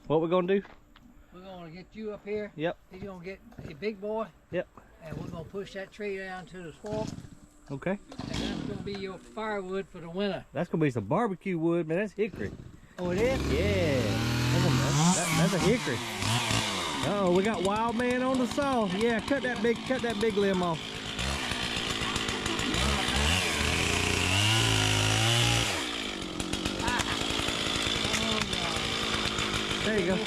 What we gonna do? We're gonna get you up here. Yep. He's gonna get a big boy. Yep. And we're gonna push that tree down to the swamp. Okay. And that's gonna be your firewood for the winter. That's gonna be some barbecue wood, man. That's hickory. Oh, it is? Yeah. That's a hickory. Uh oh, we got wild man on the saw. Yeah, cut that big limb off. There you go.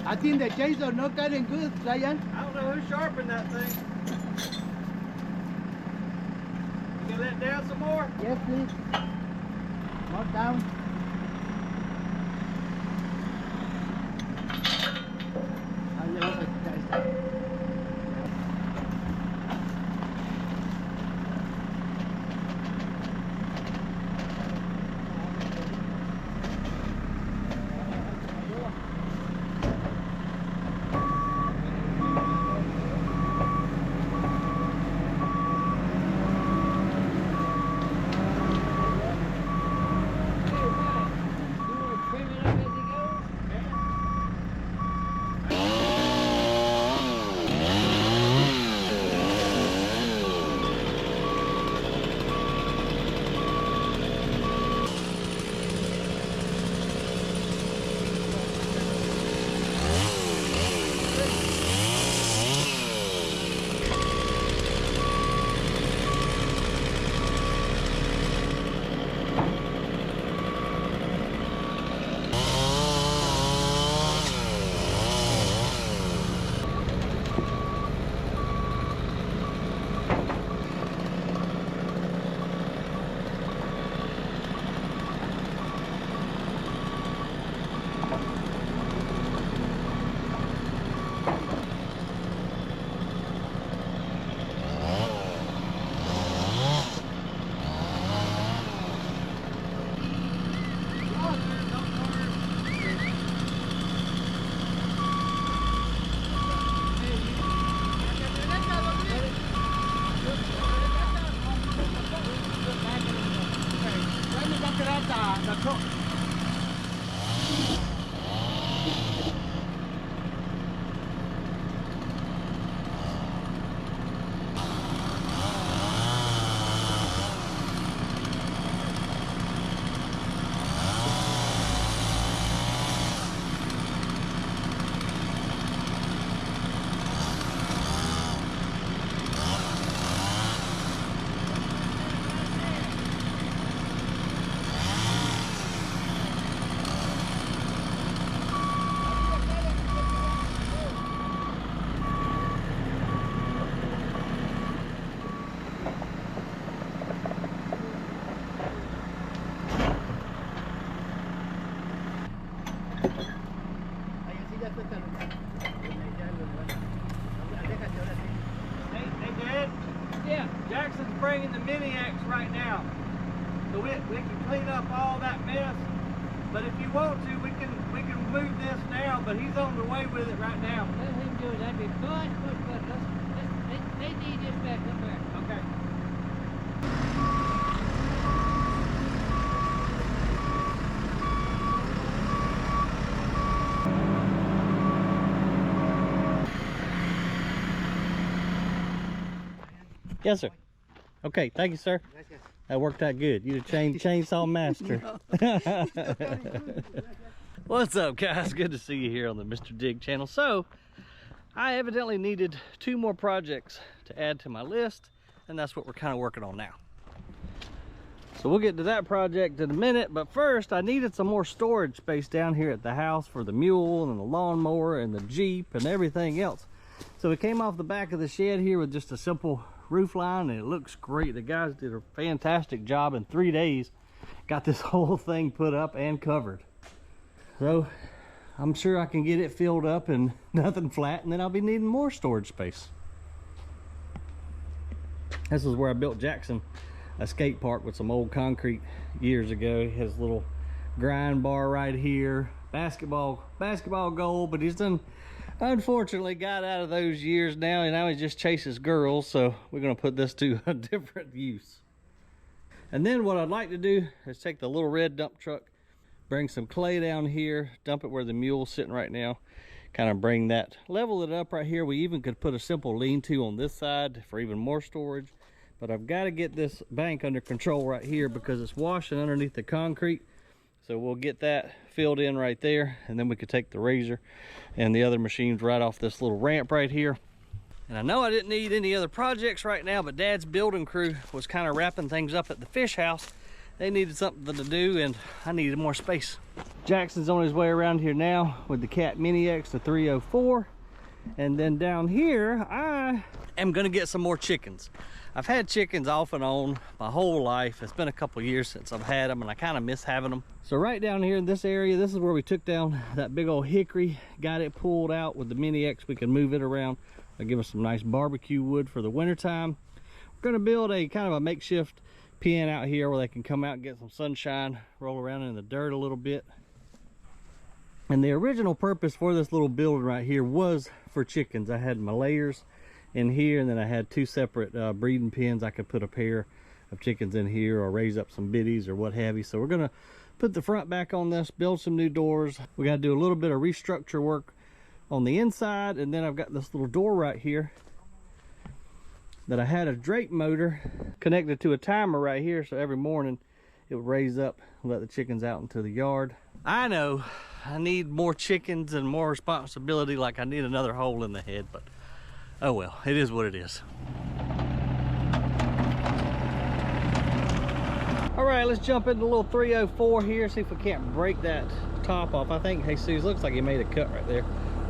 I think the chains are not cutting good, Ryan. I don't know who sharpened that thing. You gonna let down some more? Yes, please. More down. we can clean up all that mess. But if you want to, we can move this now. But he's on the way with it right now. Let him do it. That'd be good. They need this back up there. Okay. Yes, sir. Okay, thank you, sir. That worked out good. You're the chainsaw master. What's up, guys? Good to see you here on the Mr.DiGG channel. So, I evidently needed 2 more projects to add to my list, and that's what we're kind of working on now. So we'll get to that project in a minute, but first I needed some more storage space down here at the house for the mule and the lawnmower and the Jeep and everything else. So we came off the back of the shed here with just a simple roof line, and it looks great. The guys did a fantastic job in 3 days. Got this whole thing put up and covered. So I'm sure I can get it filled up and nothing flat, and then I'll be needing more storage space. This is where I built Jackson a skate park with some old concrete years ago. He has a little grind bar right here, basketball goal, but he's done unfortunately got out of those years now, and now he just chases girls, so we're going to put this to a different use. And then what I'd like to do is take the little red dump truck, bring some clay down here, dump it where the mule's sitting right now, kind of bring that, level it up right here. We even could put a simple lean-to on this side for even more storage, but I've got to get this bank under control right here because it's washing underneath the concrete. So we'll get that filled in right there, and then we could take the razor and the other machines right off this little ramp right here. And I know I didn't need any other projects right now, but Dad's building crew was kind of wrapping things up at the fish house. They needed something to do, and I needed more space. Jackson's on his way around here now with the Cat Mini X, the 304. And then down here, I am gonna get some more chickens. I've had chickens off and on my whole life. It's been a couple years since I've had them, and I kind of miss having them. So right down here in this area, this is where we took down that big old hickory, got it pulled out with the Mini X. We can move it around. It'll give us some nice barbecue wood for the winter time. We're gonna build a kind of a makeshift pen out here where they can come out and get some sunshine, roll around in the dirt a little bit. And the original purpose for this little building right here was for chickens. I had my layers in here, and then I had 2 separate breeding pens. I could put a pair of chickens in here or raise up some biddies or what have you. So we're gonna put the front back on this, build some new doors. We gotta do a little bit of restructure work on the inside, and then I've got this little door right here that I had a Drake motor connected to a timer right here, so every morning it would raise up and let the chickens out into the yard. I know I need more chickens and more responsibility, like I need another hole in the head, but oh well, it is what it is. All right, let's jump into the little 304 here, see if we can't break that top off. I think Jesus looks like he made a cut right there.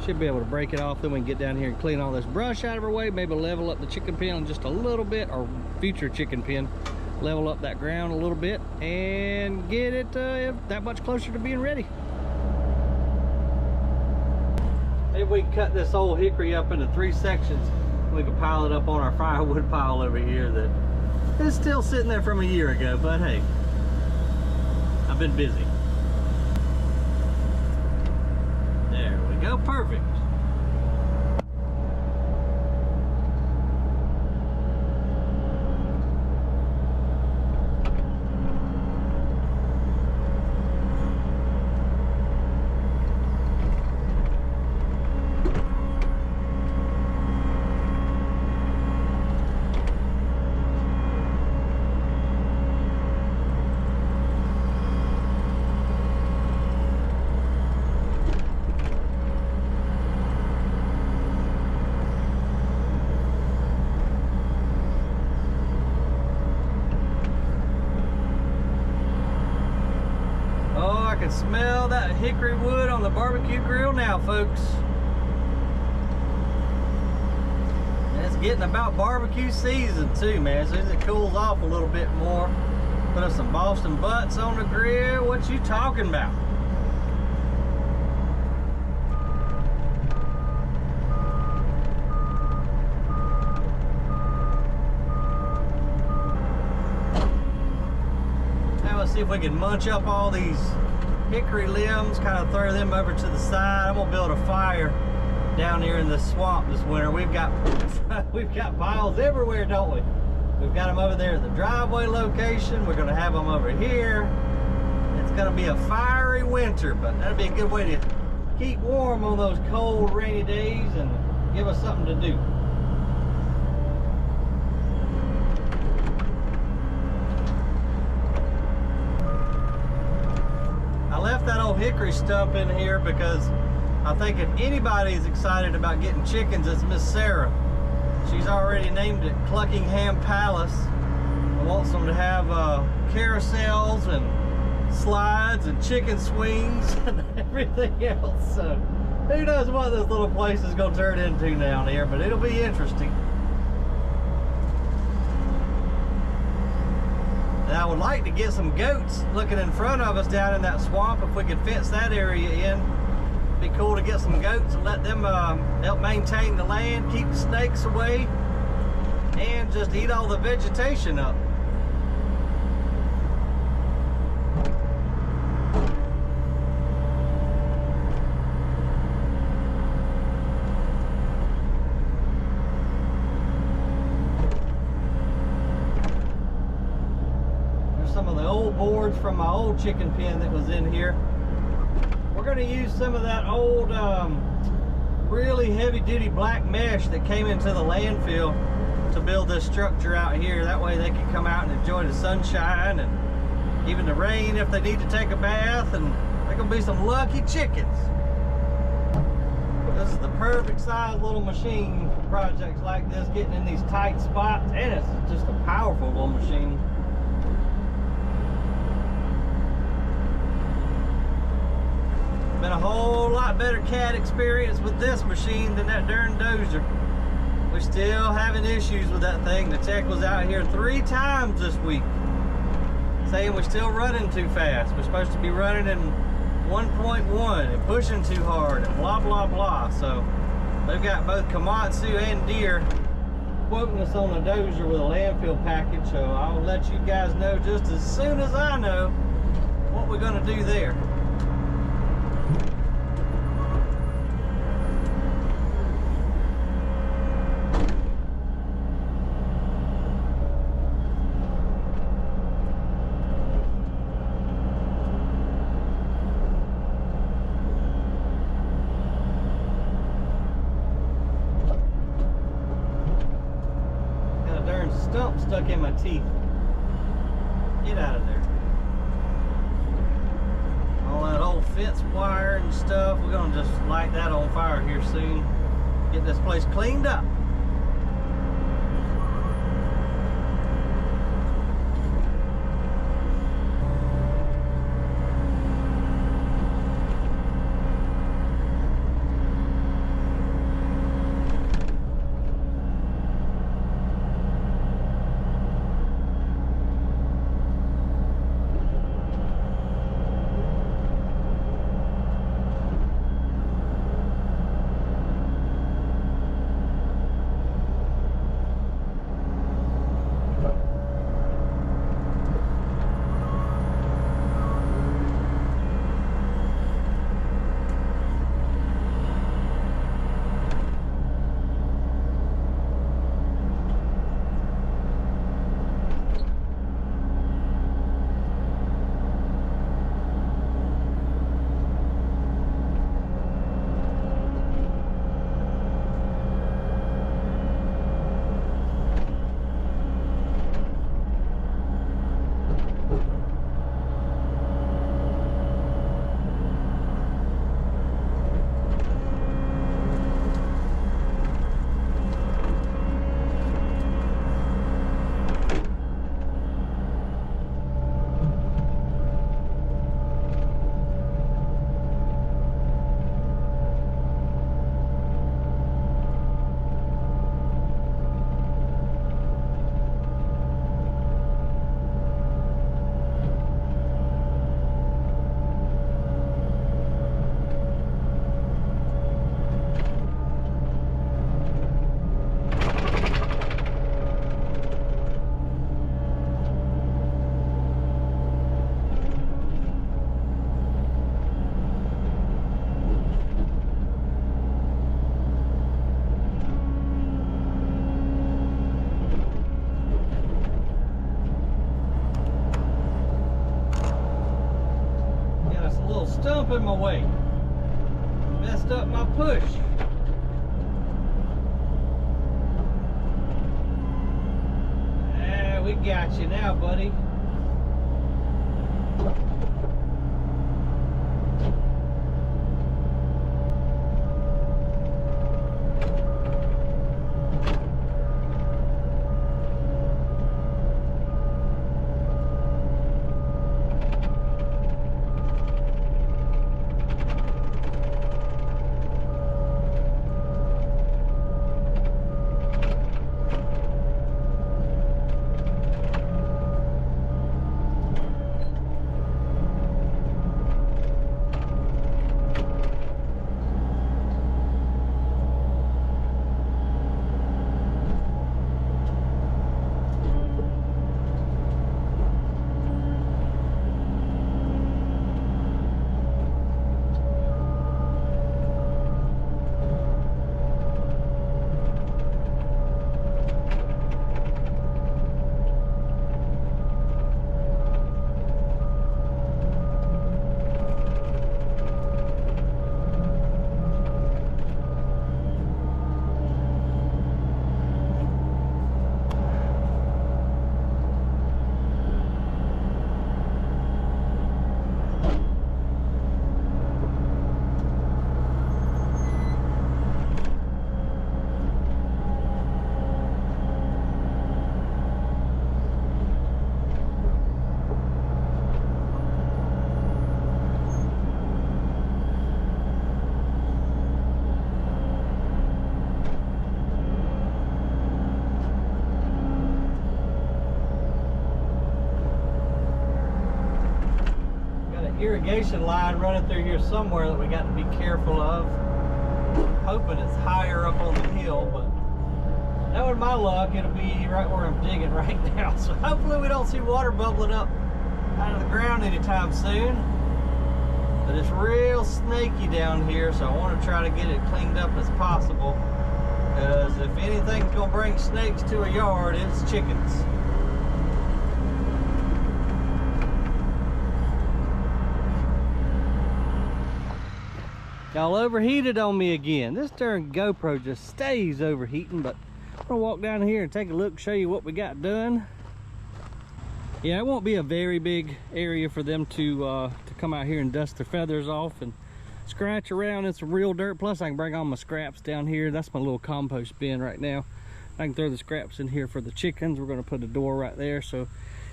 Should be able to break it off, then we can get down here and clean all this brush out of our way, maybe level up the chicken pen just a little bit, or future chicken pen, level up that ground a little bit and get it that much closer to being ready. Maybe we can cut this old hickory up into 3 sections. We can pile it up on our firewood pile over here that is still sitting there from a year ago, but hey, I've been busy. There we go, perfect. I can smell that hickory wood on the barbecue grill now, folks. It's getting about barbecue season too, man. As soon as it cools off a little bit more, put up some Boston butts on the grill. What you talking about? See if we can munch up all these hickory limbs, kind of throw them over to the side. I'm gonna build a fire down here in the swamp this winter. We've got piles everywhere, don't we? We've got them over there at the driveway location. We're gonna have them over here. It's gonna be a fiery winter, but that'll be a good way to keep warm on those cold, rainy days and give us something to do. I left that old hickory stump in here because I think if anybody's excited about getting chickens, it's Miss Sarah. She's already named it Cluckingham Palace. I want them to have carousels and slides and chicken swings and everything else. So who knows what this little place is going to turn into down here, but it'll be interesting. And I would like to get some goats looking in front of us down in that swamp if we could fence that area in. It'd be cool to get some goats and let them help maintain the land, keep the snakes away, and just eat all the vegetation up. Some of the old boards from my old chicken pen that was in here. We're going to use some of that old really heavy-duty black mesh that came into the landfill to build this structure out here. That way they can come out and enjoy the sunshine and even the rain if they need to take a bath, and they're going to be some lucky chickens. This is the perfect size little machine for projects like this, getting in these tight spots, and it's just a powerful little machine. Been a whole lot better cat experience with this machine than that darn dozer. We're still having issues with that thing. The tech was out here 3 times this week saying we're still running too fast. We're supposed to be running in 1.1 and pushing too hard and blah blah blah. So they've got both Komatsu and Deere quoting us on a dozer with a landfill package. So I'll let you guys know just as soon as I know what we're going to do there. Stump stuck in my teeth. Get out of there. All that old fence wire and stuff, we're gonna just light that on fire here soon. Get this place cleaned up. a little stump in my way. Messed up my push. Ah, we got you now, buddy. Irrigation line running through here somewhere that we got to be careful of. Hoping it's higher up on the hill, but knowing my luck, it'll be right where I'm digging right now. So hopefully we don't see water bubbling up out of the ground anytime soon. But it's real snaky down here, so I want to try to get it cleaned up as possible. Because if anything's going to bring snakes to a yard, it's chickens. Y'all overheated on me again. This darn GoPro just stays overheating, but I'm gonna walk down here and take a look, show you what we got done. Yeah, it won't be a very big area for them to come out here and dust their feathers off and scratch around in some real dirt. Plus I can bring all my scraps down here. That's my little compost bin right now. I can throw the scraps in here for the chickens. We're gonna put a door right there so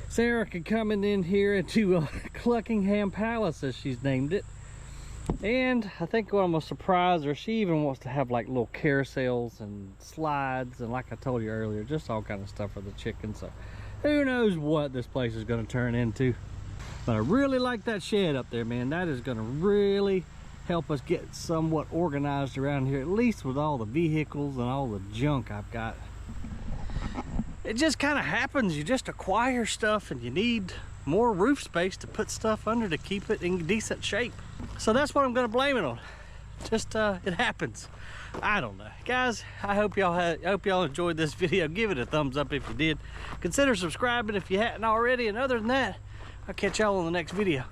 Sarah can come in here into Cluckingham Palace, as she's named it. And I think what I'm gonna surprise her, she even wants to have like little carousels and slides, and like I told you earlier, just all kind of stuff for the chickens. So who knows what this place is gonna turn into. But I really like that shed up there, man. That is gonna really help us get somewhat organized around here, at least with all the vehicles and all the junk I've got. It just kind of happens. You just acquire stuff and you need more roof space to put stuff under to keep it in decent shape. So that's what I'm gonna blame it on. Just it happens. I don't know, guys. I hope y'all enjoyed this video. Give it a thumbs up if you did. Consider subscribing if you hadn't already, and other than that, I'll catch y'all on the next video.